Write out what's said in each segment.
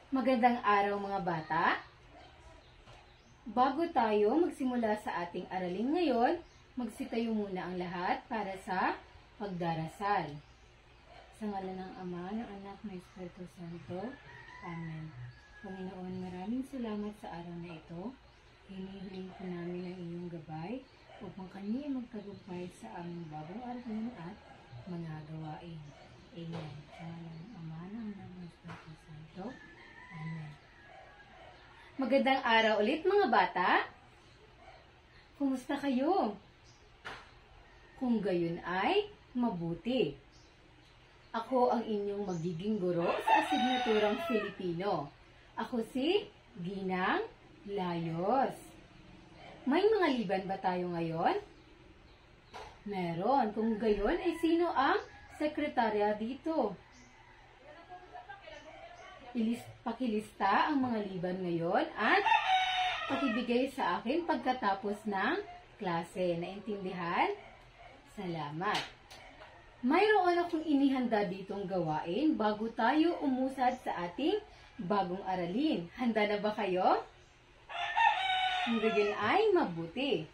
Magandang araw mga bata! Bago tayo magsimula sa ating aralin ngayon, magsitayo muna ang lahat para sa pagdarasal. Sa ngalan ng Ama, ng Anak, ng Espiritu Santo. Amen. Panginoon, maraming salamat sa araw na ito. Hinihiling po namin ang iyong gabay upang kami ay magtagumpay sa aming bagong aralin at mga gawain. Amen. Sa ngalan ng Ama, ng Anak, ng Espiritu Santo. Amen. Magandang araw ulit mga bata. Kumusta kayo? Kung gayon ay mabuti. Ako ang inyong magiging guro sa asignaturang Filipino. Ako si Ginang Layos. May mga liban ba tayo ngayon? Meron. Kung gayon ay sino ang sekretarya dito? Pakilista ang mga liban ngayon at pakibigay sa akin pagkatapos ng klase. Naintindihan? Salamat. Mayroon akong inihanda ditong gawain bago tayo umusad sa ating bagong aralin. Handa na ba kayo? Kung gayon ay mabuti.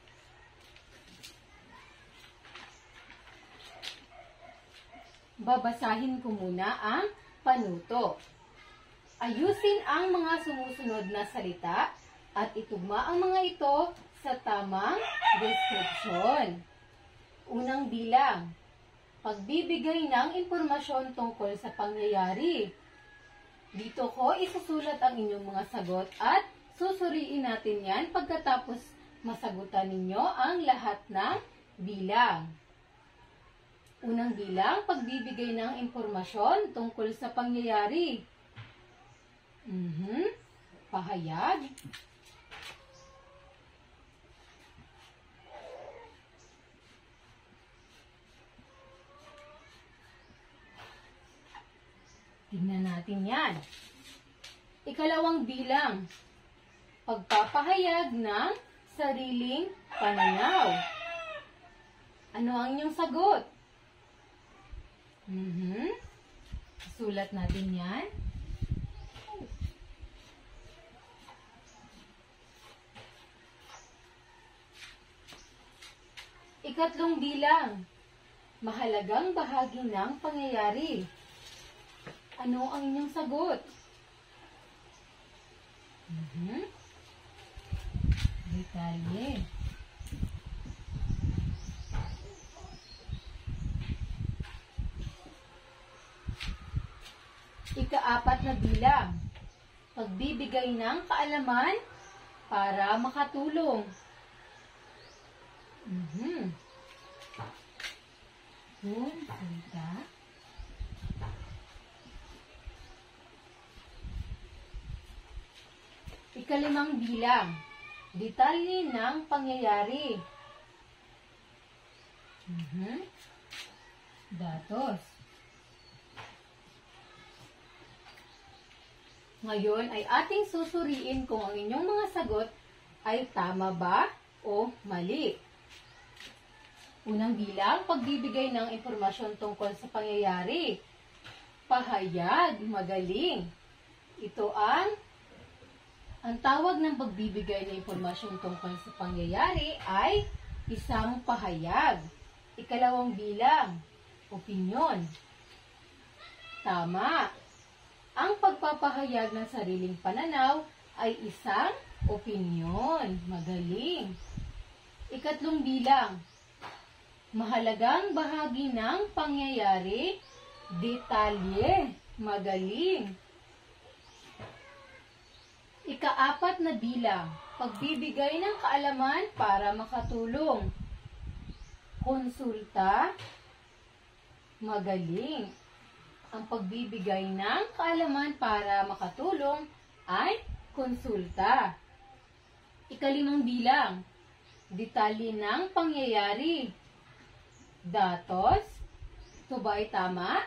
Babasahin ko muna ang panuto. Ayusin ang mga sumusunod na salita at itugma ang mga ito sa tamang description. Unang bilang, pagbibigay ng impormasyon tungkol sa pangyayari. Dito ko isusulat ang inyong mga sagot at susuriin natin yan pagkatapos masagutan ninyo ang lahat ng bilang. Unang bilang, pagbibigay ng impormasyon tungkol sa pangyayari. Pahayag. Tingnan natin yan. Ikalawang bilang. Pagpapahayag ng sariling pananaw. Ano ang inyong sagot? Sulat natin yan. Ikatlong bilang, mahalagang bahagi ng pangyayari. Ano ang inyong sagot? Detalye. Ikaapat na bilang, pagbibigay ng kaalaman para makatulong. Salita. Ikalimang bilang, detalye ng pangyayari. Datos. Ngayon ay ating susuriin kung ang inyong mga sagot ay tama ba o mali. Unang bilang, pagbibigay ng impormasyon tungkol sa pangyayari. Pahayag, magaling. Ito ang tawag ng pagbibigay ng impormasyon tungkol sa pangyayari ay isang pahayag. Ikalawang bilang, opinyon. Tama. Ang pagpapahayag ng sariling pananaw ay isang opinyon. Magaling. Ikatlong bilang, mahalagang bahagi ng pangyayari, detalye. Magaling. Ikaapat na bilang, pagbibigay ng kaalaman para makatulong. Konsulta. Magaling. Ang pagbibigay ng kaalaman para makatulong ay konsulta. Ikalimang bilang, detalye ng pangyayari. Datos. Ito ba ay tama?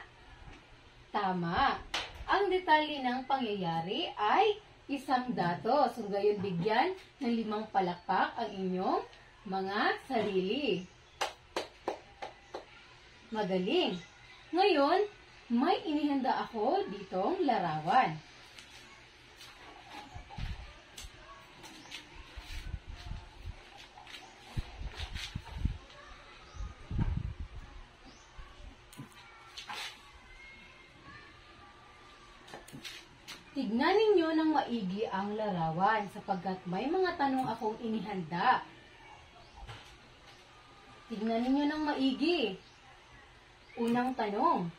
Tama. Ang detalye ng pangyayari ay isang datos. Kung gayon, bigyan ng 5 palakpak ang inyong mga sarili. Magaling. Ngayon, may inihanda ako ditong larawan. Tignan ninyo ng maigi ang larawan sapagkat may mga tanong akong inihanda. Tignan ninyo ng maigi. Unang tanong,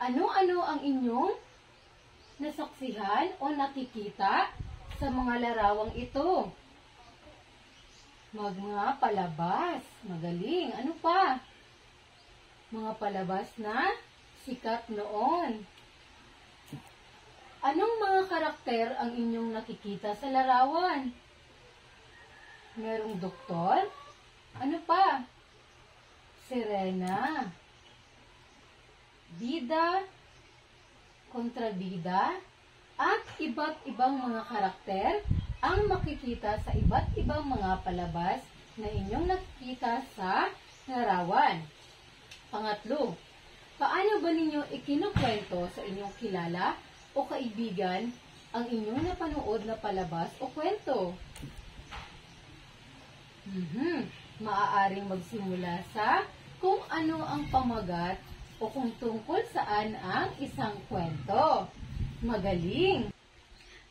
ano-ano ang inyong nasaksihan o nakikita sa mga larawang ito? Mga palabas. Magaling. Ano pa? Mga palabas na sikat noon. Anong mga karakter ang inyong nakikita sa larawan? Merong doktor? Ano pa? Sirena. Bida, kontrabida, at iba't ibang mga karakter ang makikita sa iba't ibang mga palabas na inyong nakikita sa larawan. Pangatlo, paano ba ninyo ikinukwento sa inyong kilala o kaibigan ang inyong napanood na palabas o kwento? Maaaring magsimula sa kung ano ang pamagat o kung tungkol saan ang isang kwento. Magaling!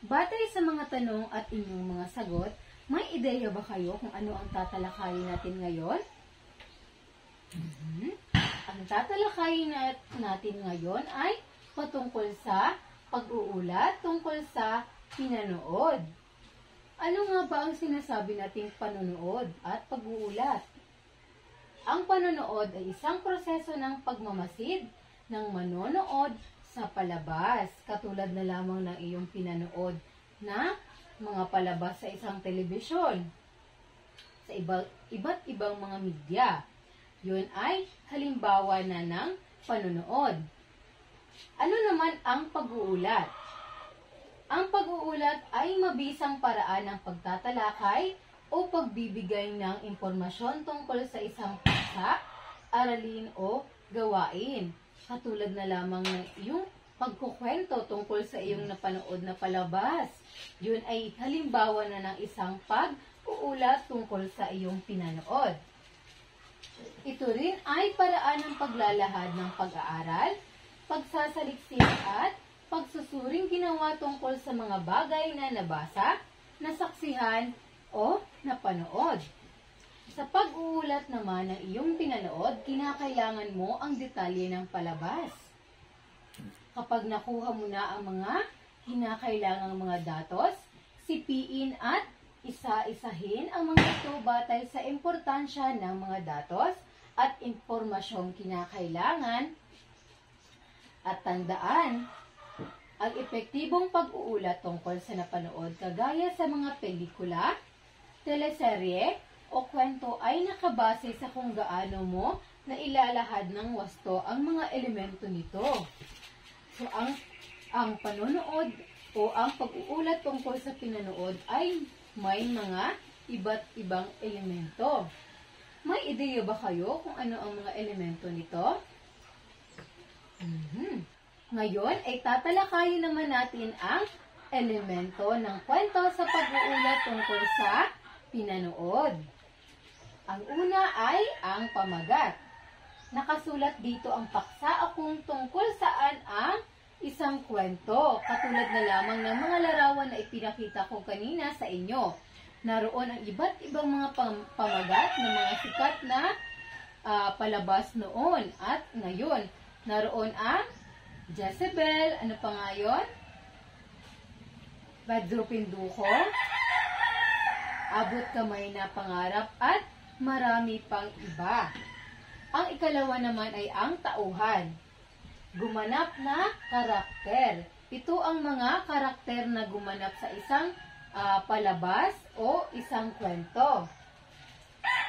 Batay sa mga tanong at inyong mga sagot, may ideya ba kayo kung ano ang tatalakayin natin ngayon? Ang tatalakayin natin ngayon ay patungkol sa pag-uulat tungkol sa pinanood. Ano nga ba ang sinasabi nating panonood at pag-uulat? Ang panonood ay isang proseso ng pagmamasid ng manonood sa palabas, katulad na lamang ng iyong pinanood na mga palabas sa isang telebisyon, sa iba't ibang mga media. Yun ay halimbawa na ng panonood. Ano naman ang pag-uulat? Ang pag-uulat ay mabisang paraan ng pagtatalakay o pagbibigay ng impormasyon tungkol sa isang paksa, aralin o gawain. Katulad na lamang ng iyong pagkukwento tungkol sa iyong napanood na palabas. Yun ay halimbawa na ng isang pag-uulat tungkol sa iyong pinanood. Ito rin ay paraan ng paglalahad ng pag-aaral, pagsasaliksik at pagsusuring ginawa tungkol sa mga bagay na nabasa, nasaksihan, o napanood. Sa pag-uulat naman ng iyong pinanood, kinakailangan mo ang detalye ng palabas. Kapag nakuha mo na ang mga kinakailangang mga datos, sipiin at isa-isahin ang mga ito batay sa importansya ng mga datos at impormasyong kinakailangan. At tandaan, ang epektibong pag-uulat tungkol sa napanood kagaya sa mga pelikula, teleserye, o kwento ay nakabase sa kung gaano mo na ilalahad ng wasto ang mga elemento nito. So, ang panonood o ang pag-uulat tungkol sa pinanood ay may mga iba't ibang elemento. May ideya ba kayo kung ano ang mga elemento nito? Ngayon ay tatalakayin naman natin ang elemento ng kwento sa pag-uulat tungkol sa pinanood. Ang una ay ang pamagat. Nakasulat dito ang paksa kung tungkol saan ang isang kwento, katulad na lamang ng mga larawan na ipinakita ko kanina sa inyo. Naroon ang iba't ibang mga pamagat ng mga sikat na palabas noon at ngayon. Naroon ang Jezebel, ano pa nga yun? Badro Pinduko, Abot Kamay na Pangarap, at marami pang iba. Ang ikalawa naman ay ang tauhan. Gumanap na karakter. Ito ang mga karakter na gumanap sa isang palabas o isang kwento.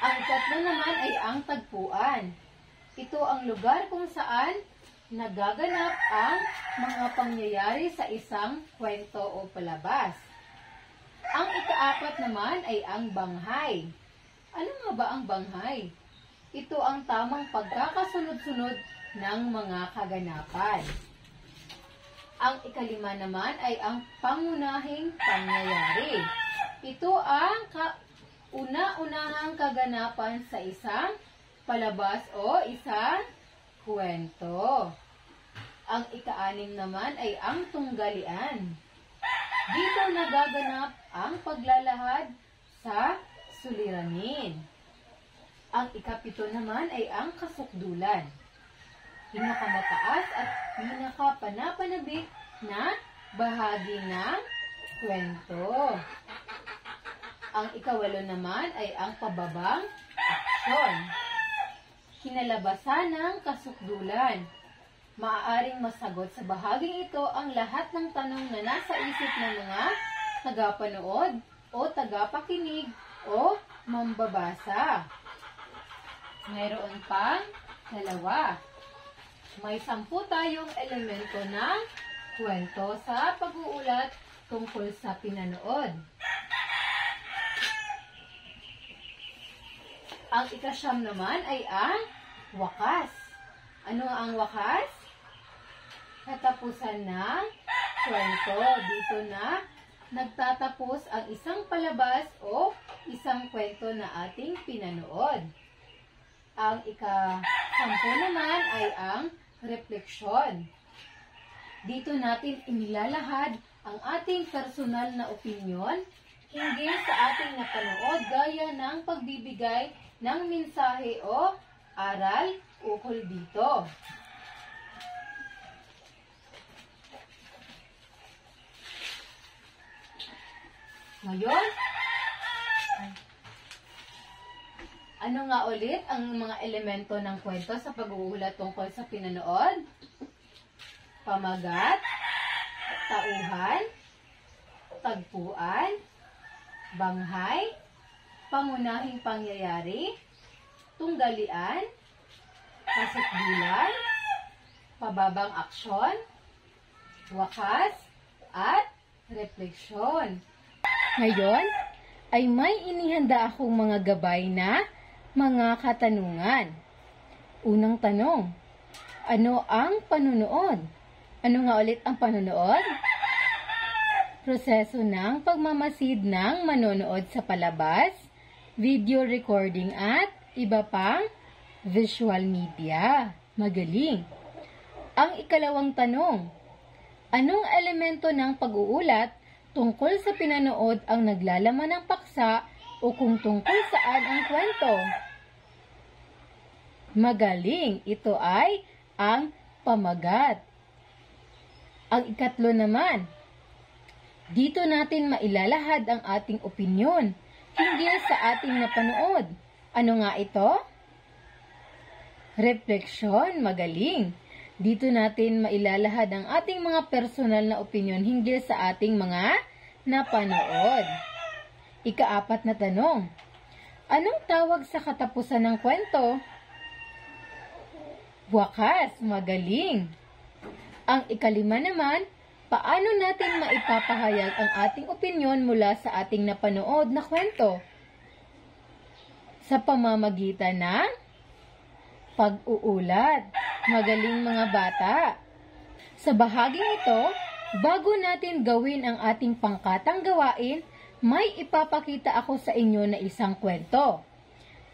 Ang ikatlo naman ay ang tagpuan. Ito ang lugar kung saan nagaganap ang mga pangyayari sa isang kwento o palabas. Ang ikaapat naman ay ang banghay. Ano nga ba ang banghay? Ito ang tamang pagkakasunod-sunod ng mga kaganapan. Ang ikalima naman ay ang pangunahing pangyayari. Ito ang una-unahang kaganapan sa isang palabas o isang kwento. Ang ika-6 naman ay ang tunggalian. Dito nagaganap ang paglalahad sa suliranin. Ang ika-7 naman ay ang kasukdulan. Pinakamataas at pinakapanapanabik na bahagi ng kwento. Ang ika-8 naman ay ang pababang aksyon. Kinalabasan ng kasukdulan. Maaaring masagot sa bahaging ito ang lahat ng tanong na nasa isip ng mga tagapanood o tagapakinig o mambabasa. Mayroon pang 2. May 10 tayong elemento ng kwento sa pag-uulat tungkol sa pinanood. Ang ika-9 naman ay ang wakas. Ano ang wakas? Katapusan ng kwento. Dito na nagtatapos ang isang palabas o isang kwento na ating pinanood. Ang ika-10 naman ay ang refleksyon. Dito natin inilalahad ang ating personal na opinyon hinggil sa ating napanood gaya ng pagbibigay ng mensahe o aral ukol dito. Ngayon, ano nga ulit ang mga elemento ng kwento sa pag-uulat tungkol sa pinanood? Pamagat, tauhan, tagpuan, banghay, pangunahing pangyayari, tunggalian, kasukdulan, pababang aksyon, wakas, at refleksyon. Ngayon, ay may inihanda akong mga gabay na mga katanungan. Unang tanong, ano ang panunood? Ano nga ulit ang panunood? Proseso ng pagmamasid ng manonood sa palabas, video recording at iba pang visual media. Magaling. Ang ikalawang tanong, anong elemento ng pag-uulat tungkol sa pinanood ang naglalaman ng paksa o kung tungkol saan ang kwento? Magaling. Ito ay ang pamagat. Ang ikatlo naman, dito natin mailalahad ang ating opinyon hinggil sa ating napanood. Ano nga ito? Refleksyon. Magaling. Dito natin mailalahad ang ating mga personal na opinyon hinggil sa ating mga napanood. Ika-4 na tanong, anong tawag sa katapusan ng kwento? Wakas. Magaling. Ang ika-5 naman, paano natin maipapahayag ang ating opinyon mula sa ating napanood na kwento? Sa pamamagitan ng pag-uulat. Magaling mga bata. Sa bahaging ito, bago natin gawin ang ating pangkatang gawain, may ipapakita ako sa inyo na isang kwento.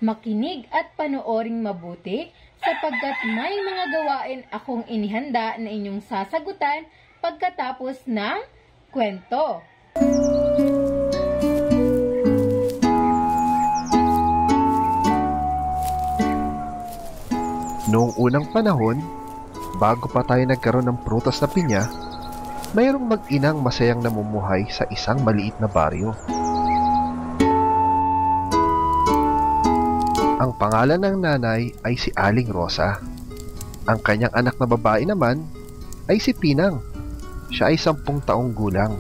Makinig at panooring mabuti sapagkat may mga gawain akong inihanda na inyong sasagutan pagkatapos ng kwento. Noong unang panahon, bago pa tayo nagkaroon ng prutas na pinya, mayroong mag-inang masayang namumuhay sa isang maliit na baryo. Ang pangalan ng nanay ay si Aling Rosa. Ang kanyang anak na babae naman ay si Pinang. Siya ay 10 taong gulang.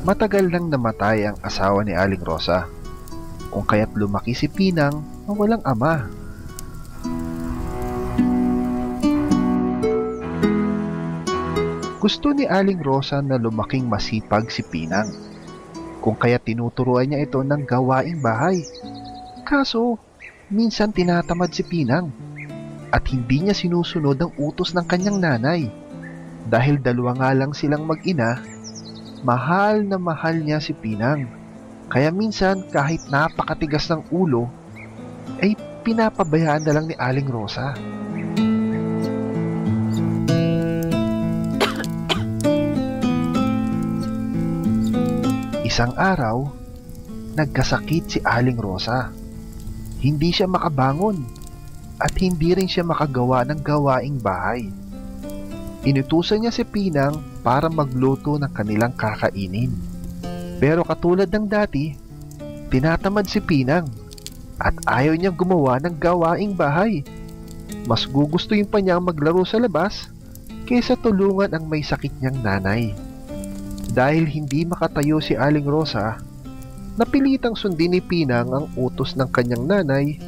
Matagal nang namatay ang asawa ni Aling Rosa, kung kaya't lumaki si Pinang na walang ama. Gusto ni Aling Rosa na lumaking masipag si Pinang, kung kaya tinuturuan niya ito ng gawaing bahay. Kaso, minsan tinatamad si Pinang at hindi niya sinusunod ang utos ng kanyang nanay. Dahil dalawa nga lang silang mag-ina, mahal na mahal niya si Pinang. Kaya minsan kahit napakatigas ng ulo, ay pinapabayaan na lang ni Aling Rosa. Isang araw, nagkasakit si Aling Rosa. Hindi siya makabangon at hindi rin siya makagawa ng gawaing bahay. Inutusan niya si Pinang para magluto ng kanilang kakainin. Pero katulad ng dati, tinatamad si Pinang at ayaw niyang gumawa ng gawaing bahay. Mas gugustuhin pa niyang maglaro sa labas kaysa tulungan ang may sakit niyang nanay. Dahil hindi makatayo si Aling Rosa, napilitang sundin ni Pinang ang utos ng kanyang nanay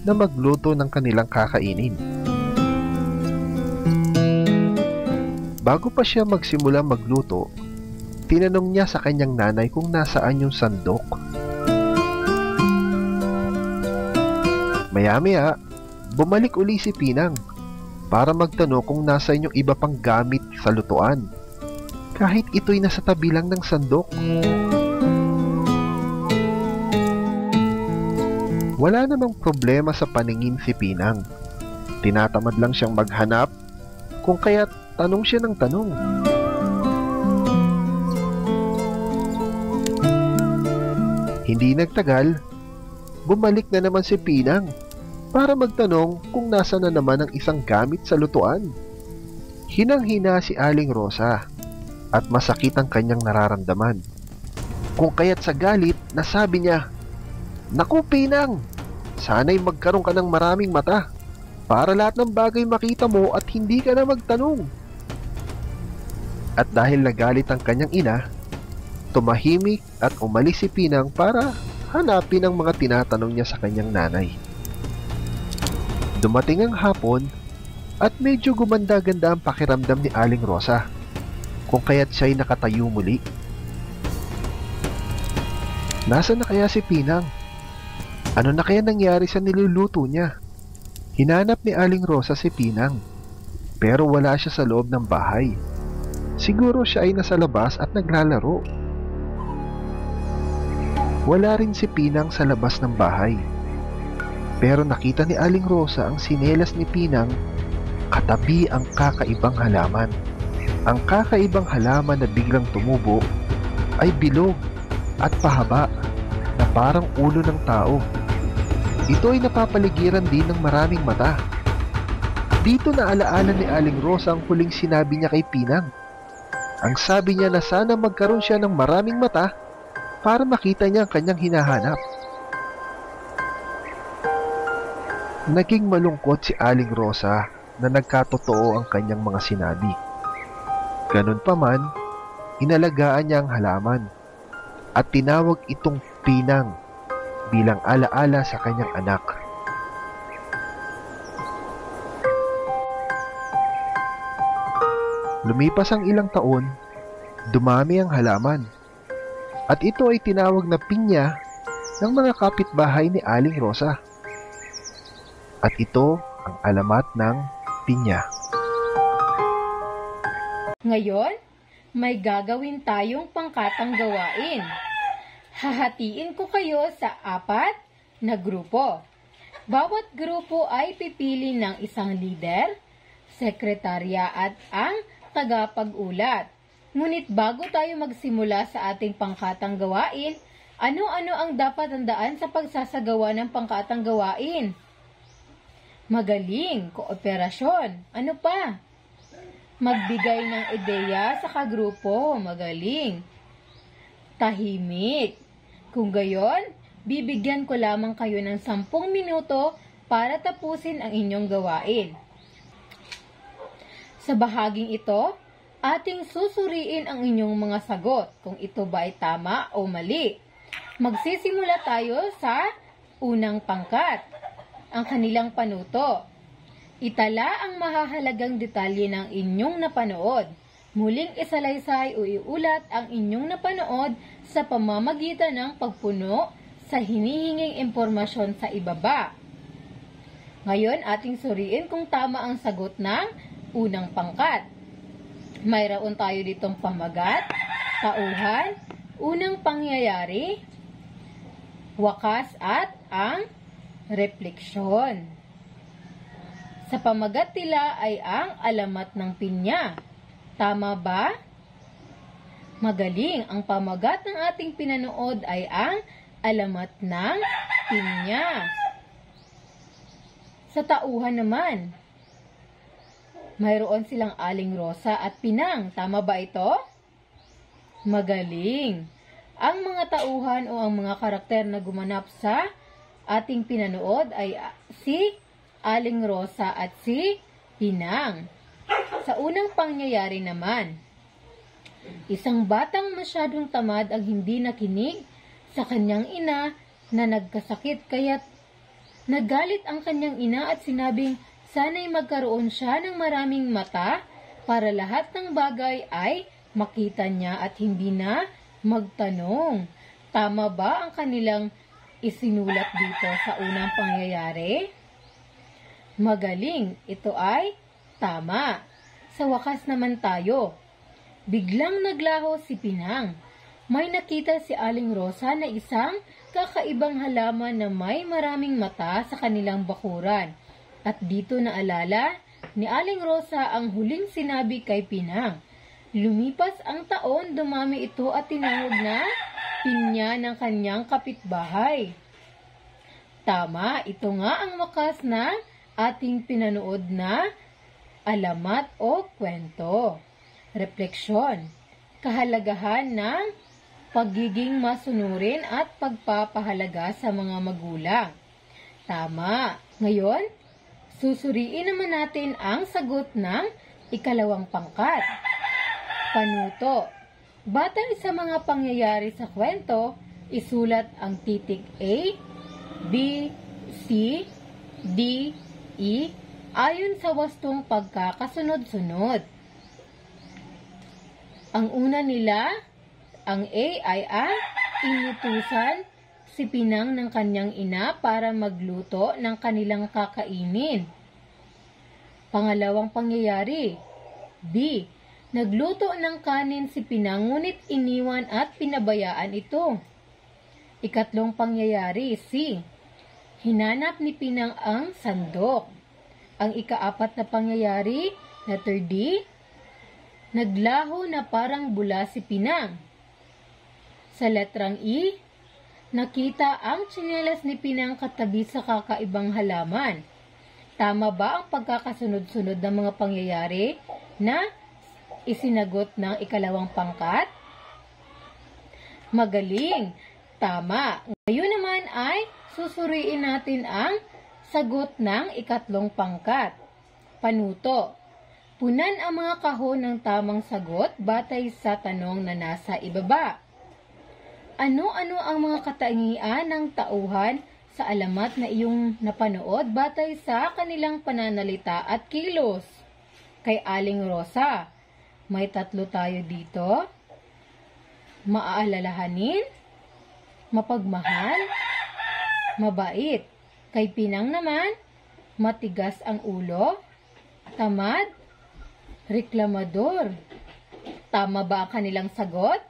na magluto ng kanilang kakainin. Bago pa siya magsimula magluto, tinanong niya sa kanyang nanay kung nasaan yung sandok. Maya-maya, bumalik uli si Pinang para magtanong kung nasaan yung iba pang gamit sa lutuan, kahit ito'y nasa tabi lang ng sandok. Wala namang problema sa paningin si Pinang. Tinatamad lang siyang maghanap, kung kaya't tanong siya ng tanong. Hindi nagtagal, bumalik na naman si Pinang para magtanong kung nasa na naman ang isang gamit sa lutuan. Hinang-hina si Aling Rosa at masakit ang kanyang nararamdaman. Kung kaya't sa galit, nasabi niya, "Naku Pinang, sana'y magkaroon ka ng maraming mata para lahat ng bagay makita mo at hindi ka na magtanong." At dahil nagalit ang kanyang ina, tumahimik at umalis si Pinang para hanapin ang mga tinatanong niya sa kanyang nanay. Dumating ang hapon at medyo gumanda-ganda ang pakiramdam ni Aling Rosa, kung kaya't siya'y nakatayo muli. Nasaan na kaya si Pinang? Ano na kaya nangyari sa niluluto niya? Hinanap ni Aling Rosa si Pinang, pero wala siya sa loob ng bahay. Siguro siya ay nasa labas at naglalaro. Wala rin si Pinang sa labas ng bahay. Pero nakita ni Aling Rosa ang sinelas ni Pinang katabi ang kakaibang halaman. Ang kakaibang halaman na biglang tumubo ay bilog at pahaba na parang ulo ng tao. Ito ay napapaligiran din ng maraming mata. Dito na alaala ni Aling Rosa ang huling sinabi niya kay Pinang. Ang sabi niya na sana magkaroon siya ng maraming mata para makita niya ang kanyang hinahanap. Naging malungkot si Aling Rosa na nagkatotoo ang kanyang mga sinabi. Ganun pa man, inalagaan niya ang halaman at tinawag itong Pinang bilang alaala sa kanyang anak. Lumipas ang ilang taon, dumami ang halaman at ito ay tinawag na pinya ng mga kapitbahay ni Aling Rosa. At ito ang alamat ng pinya. Ngayon, may gagawin tayong pangkatang gawain. Hahatiin ko kayo sa 4 na grupo. Bawat grupo ay pipili ng isang leader, sekretarya at ang tagapag-ulat. Ngunit bago tayo magsimula sa ating pangkatang gawain, ano-ano ang dapat tandaan sa pagsasagawa ng pangkatang gawain? Magaling, kooperasyon. Ano pa? Magbigay ng ideya sa kagrupo. Magaling. Tahimik. Kung gayon, bibigyan ko lamang kayo ng 10 minuto para tapusin ang inyong gawain. Sa bahaging ito, ating susuriin ang inyong mga sagot kung ito ba ay tama o mali. Magsisimula tayo sa unang pangkat, ang kanilang panuto. Itala ang mahahalagang detalye ng inyong napanood. Muling isalaysay o iulat ang inyong napanood sa pamamagitan ng pagpuno sa hinihinging impormasyon sa ibaba. Ngayon, ating suriin kung tama ang sagot ng unang pangkat. Mayroon tayo ditong pamagat, tauhan, unang pangyayari, wakas at ang refleksyon. Sa pamagat nila ay ang alamat ng pinya. Tama ba? Magaling! Ang pamagat ng ating pinanood ay ang alamat ng pinya. Sa tauhan naman, mayroon silang aling rosa at pinang. Tama ba ito? Magaling! Ang mga tauhan o ang mga karakter na gumanap sa ating pinanood ay si Aling Rosa at si Pinang. Sa unang pangyayari naman, isang batang masyadong tamad ang hindi nakinig sa kanyang ina na nagkasakit, kaya't nagalit ang kanyang ina at sinabing sana'y magkaroon siya ng maraming mata para lahat ng bagay ay makita niya at hindi na magtanong. Tama ba ang kanilang isinulat dito sa unang pangyayari? Magaling! Ito ay tama. Sa wakas naman tayo. Biglang naglaho si Pinang. May nakita si Aling Rosa na isang kakaibang halaman na may maraming mata sa kanilang bakuran. At dito naalala ni Aling Rosa ang huling sinabi kay Pinang. Lumipas ang taon, dumami ito at tinawag na pinya ng kanyang kapitbahay. Tama, ito nga ang wakas na ating pinanood na alamat o kwento. Refleksyon. Kahalagahan ng pagiging masunurin at pagpapahalaga sa mga magulang. Tama. Ngayon, susuriin naman natin ang sagot ng ikalawang pangkat. Panuto. Batay sa mga pangyayari sa kwento, isulat ang titik A, B, C, D, E ayon sa wastong pagkakasunod-sunod. Ang una nila, ang A ay ang inutusan si Pinang ng kanyang ina para magluto ng kanilang kakainin. Pangalawang pangyayari, B. Nagluto ng kanin si Pinang ngunit iniwan at pinabayaan ito. Ikatlong pangyayari, C. Hinanap ni Pinang ang sandok. Ang ikaapat na pangyayari, letter D. Naglaho na parang bula si Pinang. Sa letrang E, nakita ang tsinelas ni Pinang katabi sa kakaibang halaman. Tama ba ang pagkakasunod-sunod ng mga pangyayari na isinagot ng ikalawang pangkat? Magaling! Tama! Ngayon naman ay susuriin natin ang sagot ng ikatlong pangkat. Panuto. Punan ang mga kahon ng tamang sagot batay sa tanong na nasa ibaba. Ano-ano ang mga katangian ng tauhan sa alamat na iyong napanood batay sa kanilang pananalita at kilos? Kay Aling Rosa, may 3 tayo dito. Maaalalahanin, mapagmahal, mabait. Kay Pinang naman, matigas ang ulo, tamad, reklamador. Tama ba ang kanilang sagot?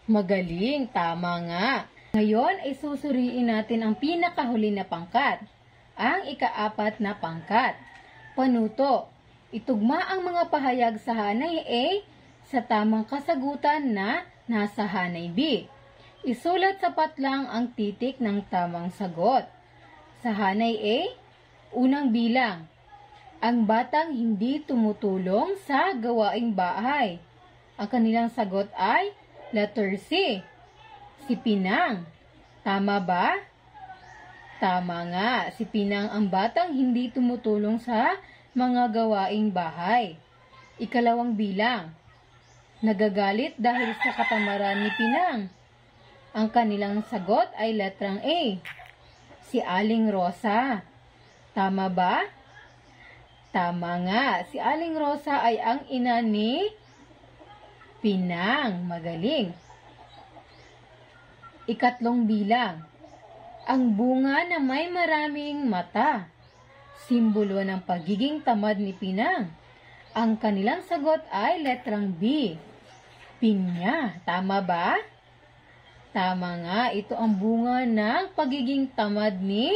Magaling, tama nga. Ngayon ay susuriin natin ang pinakahuli na pangkat, ang ika-4 na pangkat. Panuto, itugma ang mga pahayag sa hanay A sa tamang kasagutan na nasa hanay B. Isulat sapat lang ang titik ng tamang sagot. Sa hanay A, unang bilang, ang batang hindi tumutulong sa gawaing bahay. Ang kanilang sagot ay letter C, si Pinang. Tama ba? Tama nga, si Pinang ang batang hindi tumutulong sa mga gawaing bahay. Ikalawang bilang, nagagalit dahil sa katamaran ni Pinang. Ang kanilang sagot ay letrang A, si Aling Rosa. Tama ba? Tama nga, si Aling Rosa ay ang ina ni Pinang. Magaling. Ikatlong bilang, ang bunga na may maraming mata, simbolo ng pagiging tamad ni Pinang. Ang kanilang sagot ay letrang B, pinya. Tama ba? Tama nga, ito ang bunga ng pagiging tamad ni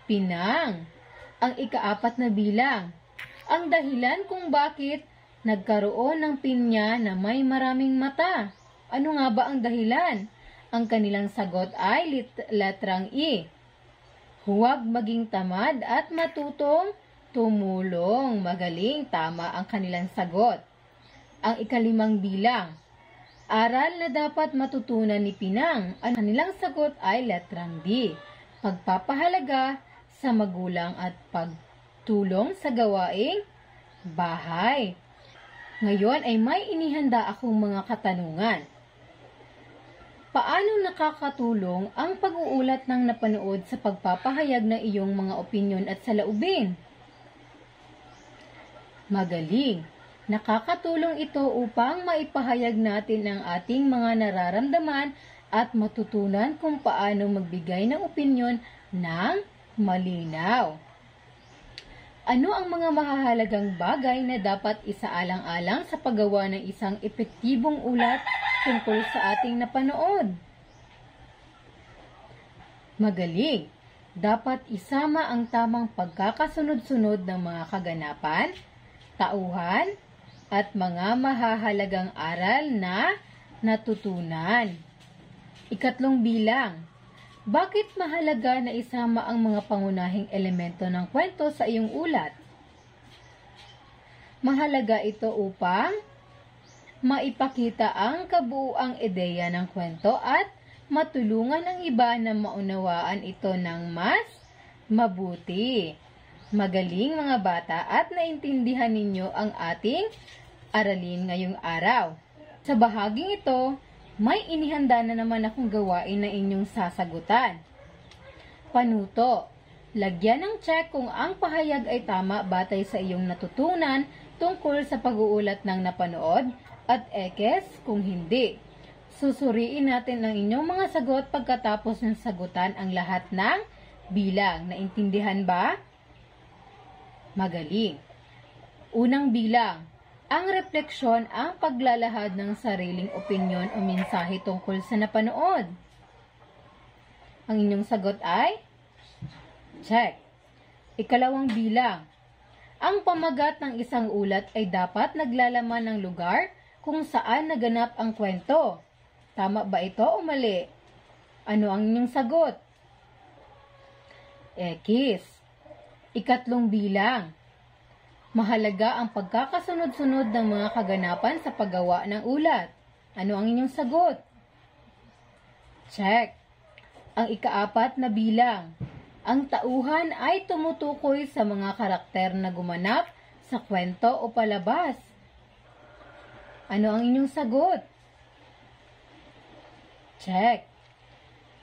Pinang. Ang ika-4 na bilang, ang dahilan kung bakit Nagkaroon ng pinya na may maraming mata. Ano nga ba ang dahilan? Ang kanilang sagot ay letrang E. Huwag maging tamad at matutong tumulong. Magaling, tama ang kanilang sagot. Ang ikalimang bilang. Aral na dapat matutunan ni Pinang. Ang kanilang sagot ay letrang D. Pagpapahalaga sa magulang at pagtulong sa gawaing bahay. Ngayon ay may inihanda akong mga katanungan. Paano nakakatulong ang pag-uulat ng napanood sa pagpapahayag ng iyong mga opinyon at saloobin? Magaling! Nakakatulong ito upang maipahayag natin ang ating mga nararamdaman at matutunan kung paano magbigay ng opinyon ng malinaw. Ano ang mga mahahalagang bagay na dapat isaalang-alang sa paggawa ng isang epektibong ulat tungkol sa ating napanood? Magaling! Dapat isama ang tamang pagkakasunod-sunod ng mga kaganapan, tauhan, at mga mahahalagang aral na natutunan. Ikatlong bilang. Bakit mahalaga na isama ang mga pangunahing elemento ng kwento sa iyong ulat? Mahalaga ito upang maipakita ang kabuuang ideya ng kwento at matulungan ang iba na maunawaan ito ng mas mabuti. Magaling mga bata at naintindihan ninyo ang ating aralin ngayong araw. Sa bahaging ito, may inihanda na naman akong gawain na inyong sasagutan. Panuto. Lagyan ng check kung ang pahayag ay tama batay sa iyong natutunan tungkol sa pag-uulat ng napanood at ekes kung hindi. Susuriin natin ang inyong mga sagot pagkatapos ng sagutan ang lahat ng bilang. Naintindihan ba? Magaling. Unang bilang. Ang refleksyon ang paglalahad ng sariling opinyon o mensahe tungkol sa napanood. Ang inyong sagot ay? Check. Ikalawang bilang. Ang pamagat ng isang ulat ay dapat naglalaman ng lugar kung saan naganap ang kwento. Tama ba ito o mali? Ano ang inyong sagot? Ekis. Ikatlong bilang. Mahalaga ang pagkakasunod-sunod ng mga kaganapan sa paggawa ng ulat. Ano ang inyong sagot? Check. Ang ikaapat na bilang. Ang tauhan ay tumutukoy sa mga karakter na gumanap sa kwento o palabas. Ano ang inyong sagot? Check.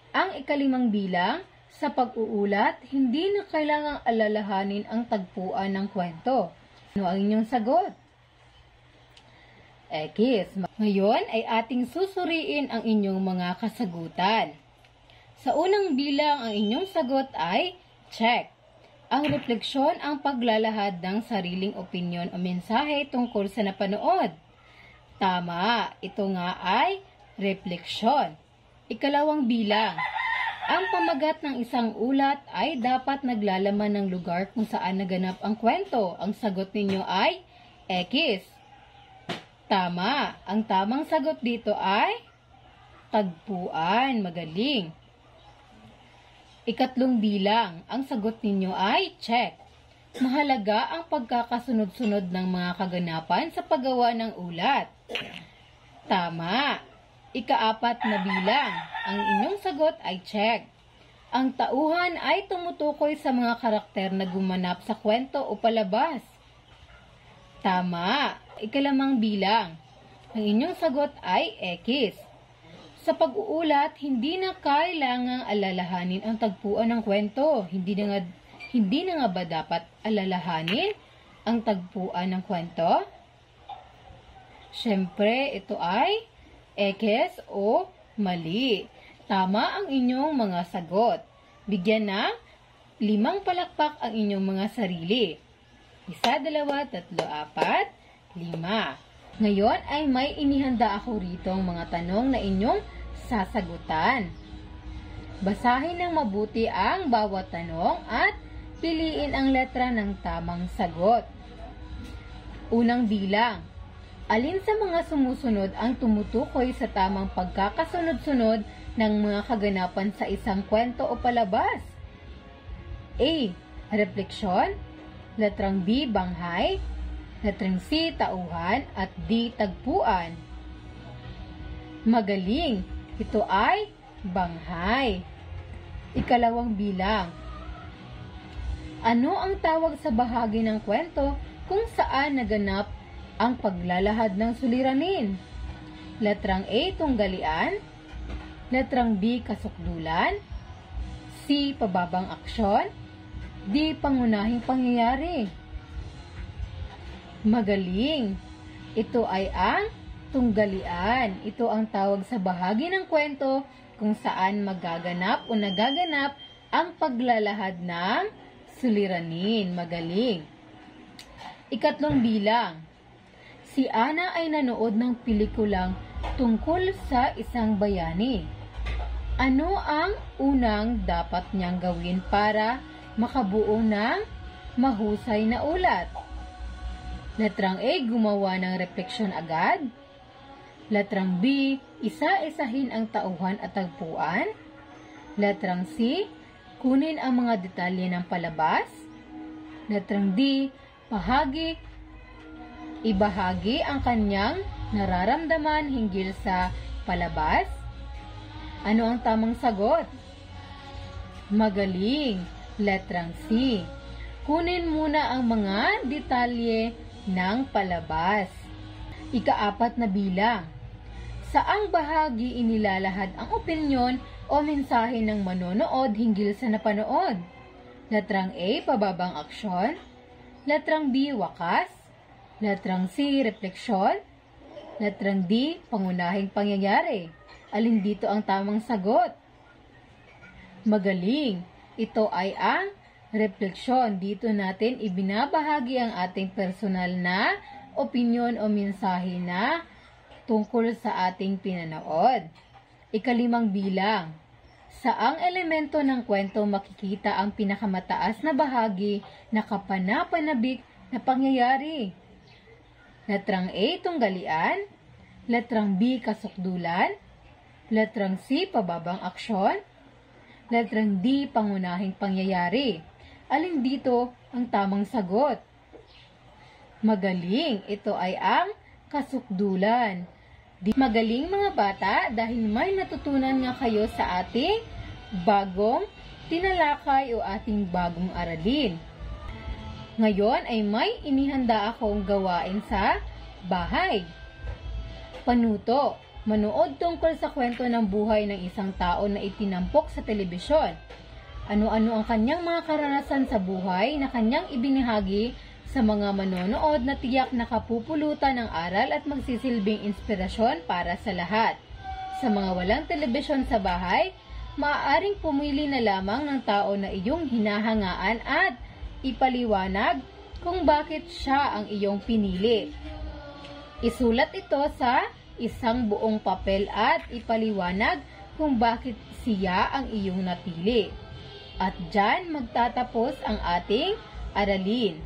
Ang ikalimang bilang. Sa pag-uulat, hindi na kailangang alalahanin ang tagpuan ng kwento. Ano ang inyong sagot? Ekis. Ngayon ay ating susuriin ang inyong mga kasagutan. Sa unang bilang, ang inyong sagot ay check. Ang refleksyon ang paglalahad ng sariling opinyon o mensahe tungkol sa napanood. Tama. Ito nga ay refleksyon. Ikalawang bilang. Ang pamagat ng isang ulat ay dapat naglalaman ng lugar kung saan naganap ang kwento. Ang sagot ninyo ay ekis. Tama. Ang tamang sagot dito ay tagpuan. Magaling. Ikatlong bilang. Ang sagot ninyo ay check. Mahalaga ang pagkakasunod-sunod ng mga kaganapan sa paggawa ng ulat. Tama. Ikaapat na bilang. Ang inyong sagot ay check. Ang tauhan ay tumutukoy sa mga karakter na gumanap sa kwento o palabas. Tama. Ikalimang bilang. Ang inyong sagot ay ekis. Sa pag-uulat, hindi na kailangang alalahanin ang tagpuan ng kwento. Hindi na nga ba dapat alalahanin ang tagpuan ng kwento? Siyempre, ito ay ekes o mali. Tama ang inyong mga sagot. Bigyan ng 5 palakpak ang inyong mga sarili. 1, 2, 3, 4, 5. Ngayon ay may inihanda ako rito ang mga tanong na inyong sasagutan. Basahin ng mabuti ang bawat tanong at piliin ang letra ng tamang sagot. Unang bilang. Alin sa mga sumusunod ang tumutukoy sa tamang pagkakasunod-sunod ng mga kaganapan sa isang kwento o palabas? A. Refleksyon. Letrang B. Banghay. Letrang C. Tauhan. At D. Tagpuan. Magaling. Ito ay banghay. Ikalawang bilang. Ano ang tawag sa bahagi ng kwento kung saan naganap ang paglalahad ng suliranin? Letrang A. Tunggalian. Letrang B. Kasukdulan. C. Pababang aksyon. D. Pangunahing pangyayari. Magaling. Ito ay ang tunggalian. Ito ang tawag sa bahagi ng kwento kung saan magaganap o nagaganap ang paglalahad ng suliranin. Magaling. Ikatlong bilang. Si Ana ay nanood ng pelikulang tungkol sa isang bayani. Ano ang unang dapat niyang gawin para makabuo ng mahusay na ulat? Letrang A. Gumawa ng refleksyon agad. Letrang B. Isa-isahin ang tauhan at tagpuan. Letrang C. Kunin ang mga detalye ng palabas. Letrang D. Ibahagi ang kanyang nararamdaman hinggil sa palabas. Ano ang tamang sagot? Magaling. Letrang C. Kunin muna ang mga detalye ng palabas. Ikaapat na bilang. Saang bahagi inilalahad ang opinyon o mensahe ng manonood hinggil sa napanood? Letrang A. Pababang aksyon. Letrang B. Wakas. Letrang C. Refleksyon. Letrang D. Pangunahing pangyayari. Alin dito ang tamang sagot? Magaling. Ito ay ang refleksyon. Dito natin ibinabahagi ang ating personal na opinyon o mensahe na tungkol sa ating pinanood. Ikalimang bilang. Saang elemento ng kwento makikita ang pinakamataas na bahagi na kapanapanabik na pangyayari? Letrang A. Tunggalian. Letrang B. Kasukdulan. Letrang C. Pababang aksyon. Letrang D. Pangunahing pangyayari. Alin dito ang tamang sagot? Magaling. Ito ay ang kasukdulan. Magaling mga bata dahil may natutunan nga kayo sa ating bagong tinalakay o ating bagong aralin. Ngayon ay may inihanda akong gawain sa bahay. Panuto. Manood tungkol sa kwento ng buhay ng isang tao na itinampok sa telebisyon. Ano-ano ang kanyang mga karanasan sa buhay na kanyang ibinahagi sa mga manonood na tiyak na kapupulutan ng aral at magsisilbing inspirasyon para sa lahat. Sa mga walang telebisyon sa bahay, maaaring pumili na lamang ng tao na iyong hinahangaan at ipaliwanag kung bakit siya ang iyong pinili. Isulat ito sa isang buong papel at ipaliwanag kung bakit siya ang iyong napili. At dyan magtatapos ang ating aralin.